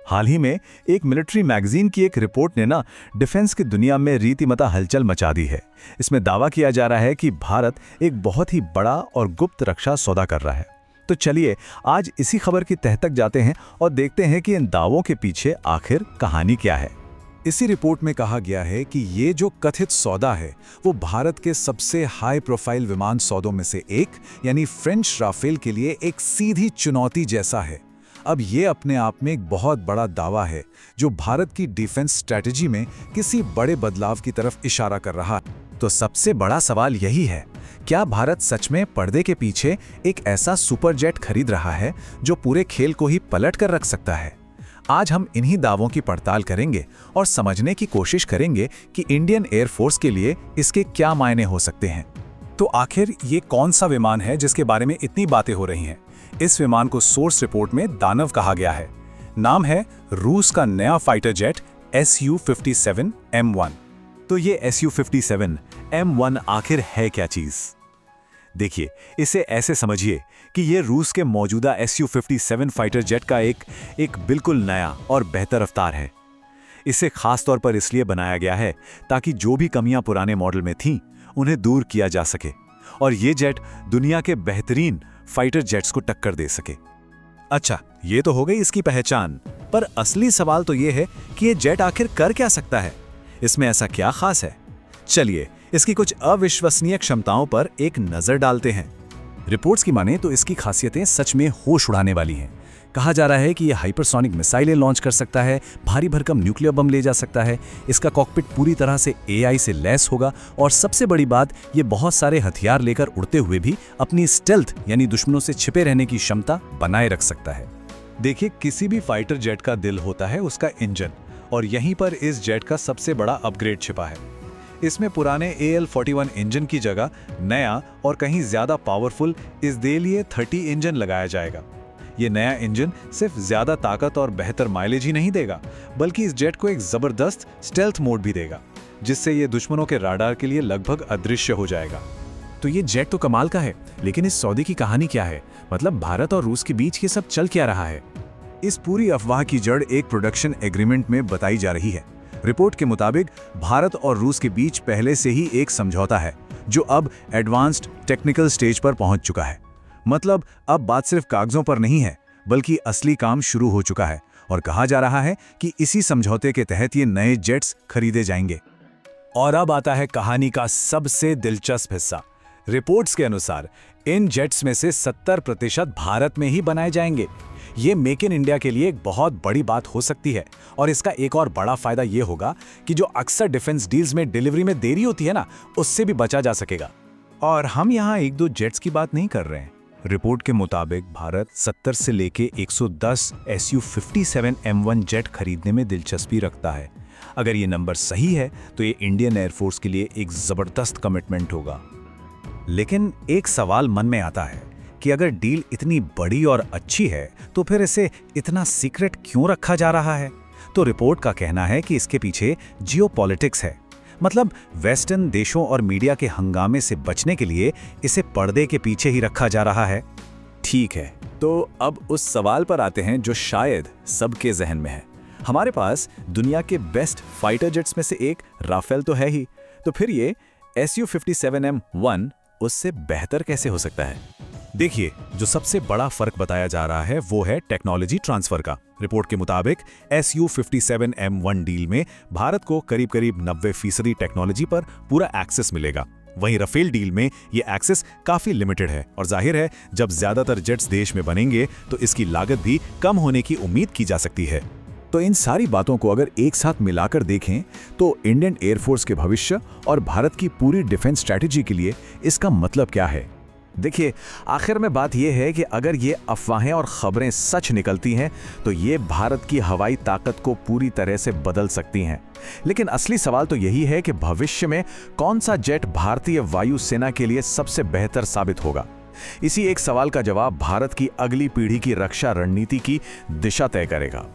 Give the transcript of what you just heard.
हाल ही में एक military magazine की एक रिपोर्ट ने डिफेंस की दुनिया में रीतिमता हलचल मचा दी है। इसमें दावा किया जा रहा है कि भारत एक बहुत ही बड़ा और गुप्त रक्षा सौदा कर रहा है। तो चलिए आज इसी खबर की तह तक जाते हैं और देखते हैं कि इन दावों के पीछे आखिर कहानी क्या है। इसी रिपोर्ट में कहा गया है कि ये जो कथित सौदा है वो भारत के सबसे हाई प्रोफाइल विमान सौदों में से एक यानी फ्रेंच राफेल के लिए एक सीधी चुनौती जैसा है। अब ये अपने आप में एक बहुत बड़ा दावा है जो भारत की डिफेंस स्ट्रैटेजी में किसी बड़े बदलाव की तरफ इशारा कर रहा है। तो सबसे बड़ा सवाल यही है, क्या भारत सच में पर्दे के पीछे एक ऐसा सुपर जेट खरीद रहा है जो पूरे खेल को ही पलट कर रख सकता है? आज हम इन्हीं दावों की पड़ताल करेंगे और समझने की कोशिश करेंगे कि इंडियन एयरफोर्स के लिए इसके क्या मायने हो सकते हैं। तो आखिर ये कौन सा विमान है जिसके बारे में इतनी बातें हो रही हैं? इस विमान को सोर्स रिपोर्ट में दानव कहा गया है। नाम है रूस का नया फाइटर जेट Su-57 M1। तो ये Su-57 M1 आखिर है क्या चीज? देखिए, इसे ऐसे समझिए कि ये रूस के मौजूदा Su-57 फाइटर जेट का एक बिल्कुल नया और बेहतर अवतार है। इसे खास तौर पर इसलिए बनाया गया है ताकि जो भी कमियां पुराने मॉडल में थीं, उन्हें दूर किया जा सके और ये जेट दुनिया के बेहतरीन फाइटर जेट्स को टक्कर दे सके। अच्छा, ये तो हो गई इसकी पहचान, पर असली सवाल तो ये है कि ये जेट आखिर कर क्या सकता है? इसमें ऐसा क्या खास है? चलिए इसकी कुछ अविश्वसनीय क्षमताओं पर एक नजर डालते हैं। रिपोर्ट्स की माने तो इसकी खासियतें सच में होश उड़ाने वाली हैं। कहा जा रहा है कि यह हाइपरसोनिक मिसाइलें लॉन्च कर सकता है, भारी भरकम न्यूक्लियर बम ले जा सकता है, इसका कॉकपिट पूरी तरह से AI से लैस होगा और सबसे बड़ी बात, ये बहुत सारे हथियार लेकर उड़ते हुए भी अपनी स्टेल्थ यानी दुश्मनों से छिपे रहने की क्षमता बनाए रख सकता है। देखिए, किसी भी फाइटर जेट का दिल होता है उसका इंजन, और यहीं पर इस जेट का सबसे बड़ा अपग्रेड छिपा है। इसमें पुराने AL-41 इंजन की जगह नया और कहीं ज्यादा पावरफुल इसदेलिए 30 इंजन लगाया जाएगा। ये नया इंजन सिर्फ ज्यादा ताकत और बेहतर माइलेज ही नहीं देगा, बल्कि इस जेट को एक जबरदस्त स्टेल्थ मोड भी देगा, जिससे ये दुश्मनों के राडार के लिए लगभग अदृश्य हो जाएगा। तो ये जेट तो कमाल का है, लेकिन इस सौदे की कहानी क्या है? मतलब भारत और रूस के बीच ये सब चल क्या रहा है? इस पूरी अफवाह की जड़ एक प्रोडक्शन एग्रीमेंट में बताई जा रही है। रिपोर्ट के मुताबिक भारत और रूस के बीच पहले से ही एक समझौता है जो अब एडवांस्ड टेक्निकल स्टेज पर पहुंच चुका है। मतलब अब बात सिर्फ कागजों पर नहीं है, बल्कि असली काम शुरू हो चुका है और कहा जा रहा है कि इसी समझौते के तहत ये नए जेट्स खरीदे जाएंगे। और अब आता है कहानी का सबसे दिलचस्प हिस्सा। रिपोर्ट्स के अनुसार इन जेट्स में से 70% भारत में ही बनाए जाएंगे। ये मेक इन इंडिया के लिए एक बहुत बड़ी बात हो सकती है और इसका एक और बड़ा फायदा ये होगा कि जो अक्सर डिफेंस डील्स में डिलीवरी में देरी होती है उससे भी बचा जा सकेगा। और हम यहाँ एक दो जेट्स की बात नहीं कर रहे हैं। रिपोर्ट के मुताबिक भारत 70 से लेके 110 Su-57 M1 जेट खरीदने में दिलचस्पी रखता है। अगर ये नंबर सही है तो ये इंडियन एयरफोर्स के लिए एक जबरदस्त कमिटमेंट होगा। लेकिन एक सवाल मन में आता है कि अगर डील इतनी बड़ी और अच्छी है तो फिर इसे इतना सीक्रेट क्यों रखा जा रहा है? तो रिपोर्ट का कहना है कि इसके पीछे जियोपॉलिटिक्स है। मतलब वेस्टर्न देशों और मीडिया के हंगामे से बचने के लिए इसे पर्दे के पीछे ही रखा जा रहा है। ठीक है, तो अब उस सवाल पर आते हैं जो शायद सबके जहन में है। हमारे पास दुनिया के बेस्ट फाइटर जेट्स में से एक राफेल तो है ही, तो फिर ये Su-57 M1 उससे बेहतर कैसे हो सकता है? देखिए, जो सबसे बड़ा फर्क बताया जा रहा है वो है टेक्नोलॉजी ट्रांसफर का। रिपोर्ट के मुताबिक Su-57 M1 डील में भारत को करीब 90% टेक्नोलॉजी पर पूरा एक्सेस मिलेगा। वहीं राफेल डील में ये एक्सेस काफी लिमिटेड है और जाहिर है जब ज्यादातर जेट्स देश में बनेंगे तो इसकी लागत भी कम होने की उम्मीद की जा सकती है। तो इन सारी बातों को अगर एक साथ मिलाकर देखें तो इंडियन एयरफोर्स के भविष्य और भारत की पूरी डिफेंस स्ट्रैटेजी के लिए इसका मतलब क्या है? देखिए, आखिर में बात यह है कि अगर ये अफवाहें और खबरें सच निकलती हैं तो ये भारत की हवाई ताकत को पूरी तरह से बदल सकती हैं। लेकिन असली सवाल तो यही है कि भविष्य में कौन सा जेट भारतीय वायुसेना के लिए सबसे बेहतर साबित होगा। इसी एक सवाल का जवाब भारत की अगली पीढ़ी की रक्षा रणनीति की दिशा तय करेगा।